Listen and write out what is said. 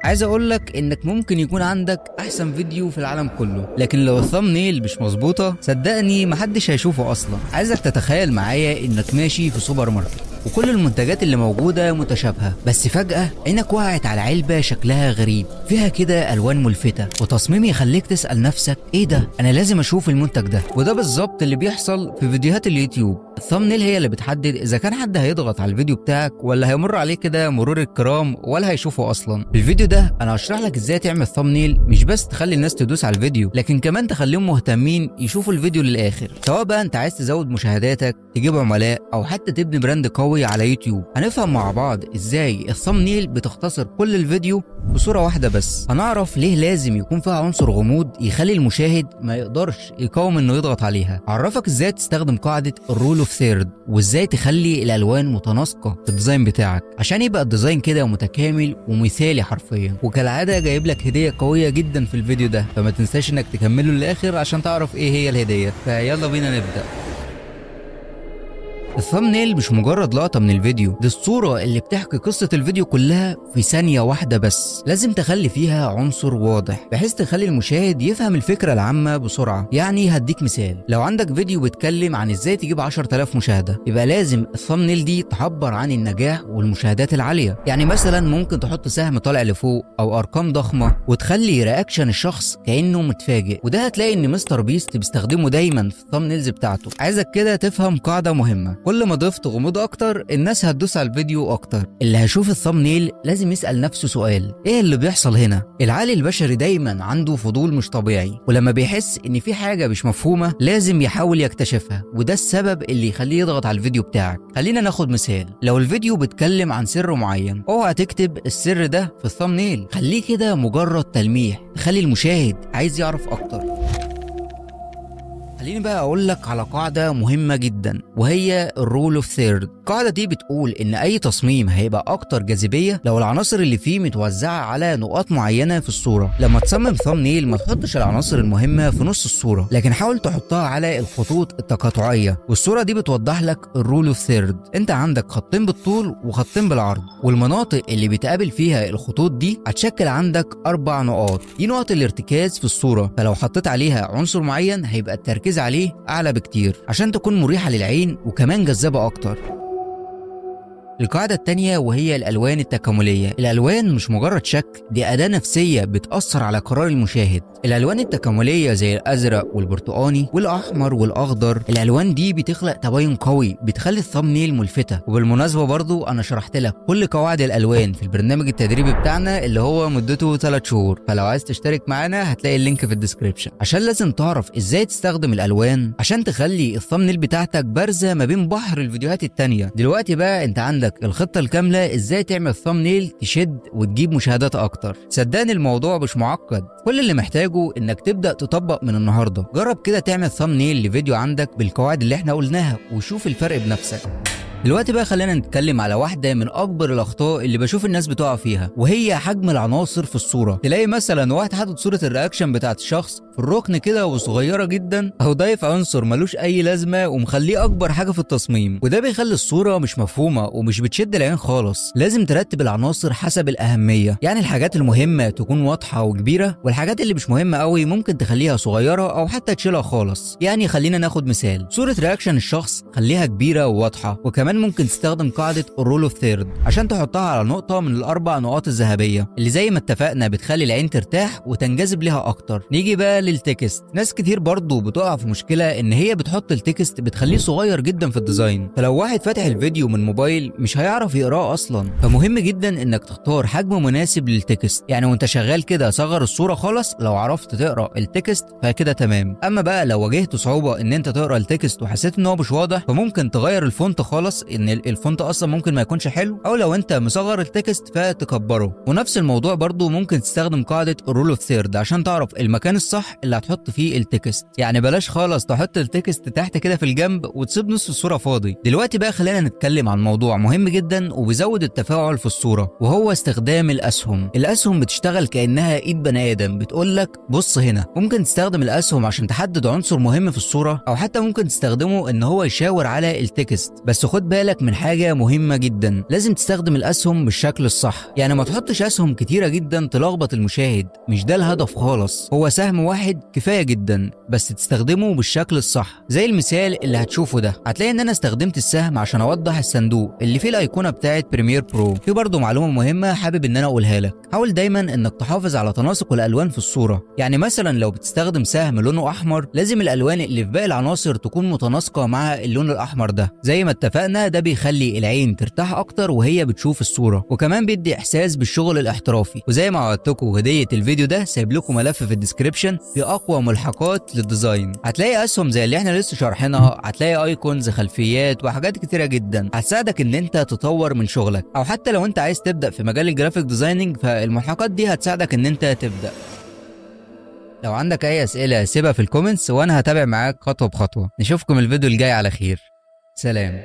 عايز اقولك انك ممكن يكون عندك احسن فيديو في العالم كله، لكن لو الثامنيل مش مظبوطه صدقني محدش هيشوفه اصلا. عايزك تتخيل معايا انك ماشي في سوبر ماركت وكل المنتجات اللي موجوده متشابهه، بس فجاه عينك وقعت على علبه شكلها غريب فيها كده الوان ملفته وتصميم يخليك تسال نفسك ايه ده، انا لازم اشوف المنتج ده. وده بالظبط اللي بيحصل في فيديوهات اليوتيوب. الثامنيل هي اللي بتحدد اذا كان حد هيضغط على الفيديو بتاعك ولا هيمر عليه كده مرور الكرام ولا هيشوفه اصلا. في الفيديو ده انا هشرح لك ازاي تعمل ثامنيل مش بس تخلي الناس تدوس على الفيديو، لكن كمان تخليهم مهتمين يشوفوا الفيديو للاخر. سواء بقى انت عايز تزود مشاهداتك، تجيب عملاء، او حتى تبني براند قوي على يوتيوب. هنفهم مع بعض ازاي الثامنيل بتختصر كل الفيديو في صورة واحدة بس. هنعرف ليه لازم يكون فيها عنصر غموض يخلي المشاهد ما يقدرش يقاوم انه يضغط عليها. هعرفك ازاي تستخدم قاعدة الرول اوف ثيرد، وازاي تخلي الالوان متناسقة في الديزاين بتاعك عشان يبقى الديزاين كده متكامل ومثالي حرفيا. وكالعادة جايب لك هدية قوية جدا في الفيديو ده، فما تنساش انك تكمله للاخر عشان تعرف ايه هي الهدية. فيلا بينا نبدأ. الثامنيل مش مجرد لقطة من الفيديو، دي الصورة اللي بتحكي قصة الفيديو كلها في ثانية واحدة بس. لازم تخلي فيها عنصر واضح بحيث تخلي المشاهد يفهم الفكرة العامة بسرعة. يعني هديك مثال، لو عندك فيديو بيتكلم عن ازاي تجيب 10,000 مشاهدة، يبقى لازم الثامنيل دي تعبر عن النجاح والمشاهدات العالية. يعني مثلا ممكن تحط سهم طالع لفوق او ارقام ضخمة وتخلي رياكشن الشخص كأنه متفاجئ، وده هتلاقي ان مستر بيست بيستخدمه دايما في الثامنيلز بتاعته. عايزك كده تفهم قاعدة مهمة، كل ما ضفت غموض اكتر الناس هتدوس على الفيديو اكتر. اللي هيشوف الثامنيل لازم يسأل نفسه سؤال، ايه اللي بيحصل هنا؟ العقل البشري دايما عنده فضول مش طبيعي، ولما بيحس ان في حاجة مش مفهومة لازم يحاول يكتشفها، وده السبب اللي يخليه يضغط على الفيديو بتاعك. خلينا ناخد مثال، لو الفيديو بيتكلم عن سر معين، اوعى تكتب السر ده في الثامنيل، خليه كده مجرد تلميح تخلي المشاهد عايز يعرف اكتر. خليني بقى اقول لك على قاعده مهمه جدا، وهي الرول اوف ثيرد. القاعده دي بتقول ان اي تصميم هيبقى اكتر جاذبيه لو العناصر اللي فيه متوزعه على نقاط معينه في الصوره. لما تصمم ثامنيل ما تحطش العناصر المهمه في نص الصوره، لكن حاول تحطها على الخطوط التقاطعيه، والصوره دي بتوضح لك الرول اوف ثيرد. انت عندك خطين بالطول وخطين بالعرض، والمناطق اللي بيتقابل فيها الخطوط دي هتشكل عندك 4 نقاط. دي نقط الارتكاز في الصوره، فلو حطيت عليها عنصر معين هيبقى التركيز عليه اعلى بكتير عشان تكون مريحة للعين وكمان جذابة اكتر. القاعدة التانية وهي الألوان التكاملية. الألوان مش مجرد شكل، دي أداة نفسية بتأثر على قرار المشاهد. الألوان التكاملية زي الأزرق والبرتقاني والأحمر والأخضر، الألوان دي بتخلق تباين قوي بتخلي الثامنيل ملفتة. وبالمناسبة برضو أنا شرحت لك كل قواعد الألوان في البرنامج التدريبي بتاعنا اللي هو مدته 3 شهور، فلو عايز تشترك معانا هتلاقي اللينك في الديسكريبشن. عشان لازم تعرف إزاي تستخدم الألوان عشان تخلي الثامنيل بتاعتك بارزة ما بين بحر الفيديوهات التانية. دلوقتي بقى أنت عندك الخطة الكاملة ازاي تعمل ثامنيل تشد وتجيب مشاهدات اكتر. صدقني الموضوع مش معقد، كل اللي محتاجه انك تبدأ تطبق من النهاردة. جرب كده تعمل ثامنيل لفيديو عندك بالقواعد اللي احنا قلناها وشوف الفرق بنفسك. دلوقتي بقى خلينا نتكلم على واحدة من أكبر الأخطاء اللي بشوف الناس بتقع فيها، وهي حجم العناصر في الصورة. تلاقي مثلا واحد حاطط صورة الرياكشن بتاعت الشخص في الركن كده وصغيرة جدا، أو ضايف عنصر ملوش أي لازمة ومخليه أكبر حاجة في التصميم، وده بيخلي الصورة مش مفهومة ومش بتشد العين خالص. لازم ترتب العناصر حسب الأهمية، يعني الحاجات المهمة تكون واضحة وكبيرة، والحاجات اللي مش مهمة قوي ممكن تخليها صغيرة أو حتى تشيلها خالص. يعني خلينا ناخد مثال، صورة رياكشن الشخص خليها كبيرة وواضحة، وكمان ممكن تستخدم قاعدة الرول اوف ثيرد عشان تحطها على نقطة من ال4 نقاط الذهبية اللي زي ما اتفقنا بتخلي العين ترتاح وتنجذب لها أكتر. نيجي بقى للتكست. ناس كتير برضو بتقع في مشكلة إن هي بتحط التكست بتخليه صغير جدا في الديزاين، فلو واحد فاتح الفيديو من موبايل مش هيعرف يقراه أصلا. فمهم جدا إنك تختار حجم مناسب للتكست، يعني وأنت شغال كده صغر الصورة خالص لو عرفت تقرا التكست فكده تمام. أما بقى لو واجهت صعوبة إن أنت تقرا التكست وحسيت إن هو مش واضح، فممكن تغير الفونت خالص، إن الفونت اصلا ممكن ما يكونش حلو، او لو انت مصغر التكست فتكبره. ونفس الموضوع برضو ممكن تستخدم قاعده الرول اوف ثيرد عشان تعرف المكان الصح اللي هتحط فيه التكست. يعني بلاش خالص تحط التكست تحت كده في الجنب وتسيب نص الصوره فاضي. دلوقتي بقى خلينا نتكلم عن موضوع مهم جدا وبيزود التفاعل في الصوره، وهو استخدام الاسهم. الاسهم بتشتغل كانها ايد بني ادم بتقول لك بص هنا. ممكن تستخدم الاسهم عشان تحدد عنصر مهم في الصوره، او حتى ممكن تستخدمه ان هو يشاور على التكست. بس خد خد بالك من حاجة مهمة جدا، لازم تستخدم الأسهم بالشكل الصح. يعني ما تحطش أسهم كتيرة جدا تلخبط المشاهد، مش ده الهدف خالص. هو سهم واحد كفاية جدا، بس تستخدمه بالشكل الصح. زي المثال اللي هتشوفه ده، هتلاقي ان انا استخدمت السهم عشان اوضح الصندوق اللي فيه الايقونة بتاعت بريمير برو. في برضه معلومة مهمة حابب ان انا اقولها لك، حاول دايما انك تحافظ على تناسق الالوان في الصورة. يعني مثلا لو بتستخدم سهم لونه احمر، لازم الالوان اللي في باقي العناصر تكون متناسقة مع اللون الاحمر ده. زي ما اتفقنا، ده بيخلي العين ترتاح اكتر وهي بتشوف الصورة، وكمان بيدي احساس بالشغل الاحترافي. وزي ما وعدتكم، هدية الفيديو ده سايب لكم ملف في الديسكريبشن في اقوى ملحقات للديزاين. هتلاقي اسهم زي اللي احنا لسه شارحينها، هتلاقي ايكونز، خلفيات، وحاجات كتيرة جدا هتساعدك ان انت تطور من شغلك. او حتى لو انت عايز تبدأ في مجال الجرافيك ديزايننج، فالملحقات دي هتساعدك ان انت تبدأ. لو عندك اي اسئلة سيبها في الكومنتس وانا هتابع معاك خطوة بخطوة. نشوفكم الفيديو الجاي على خير. سلام.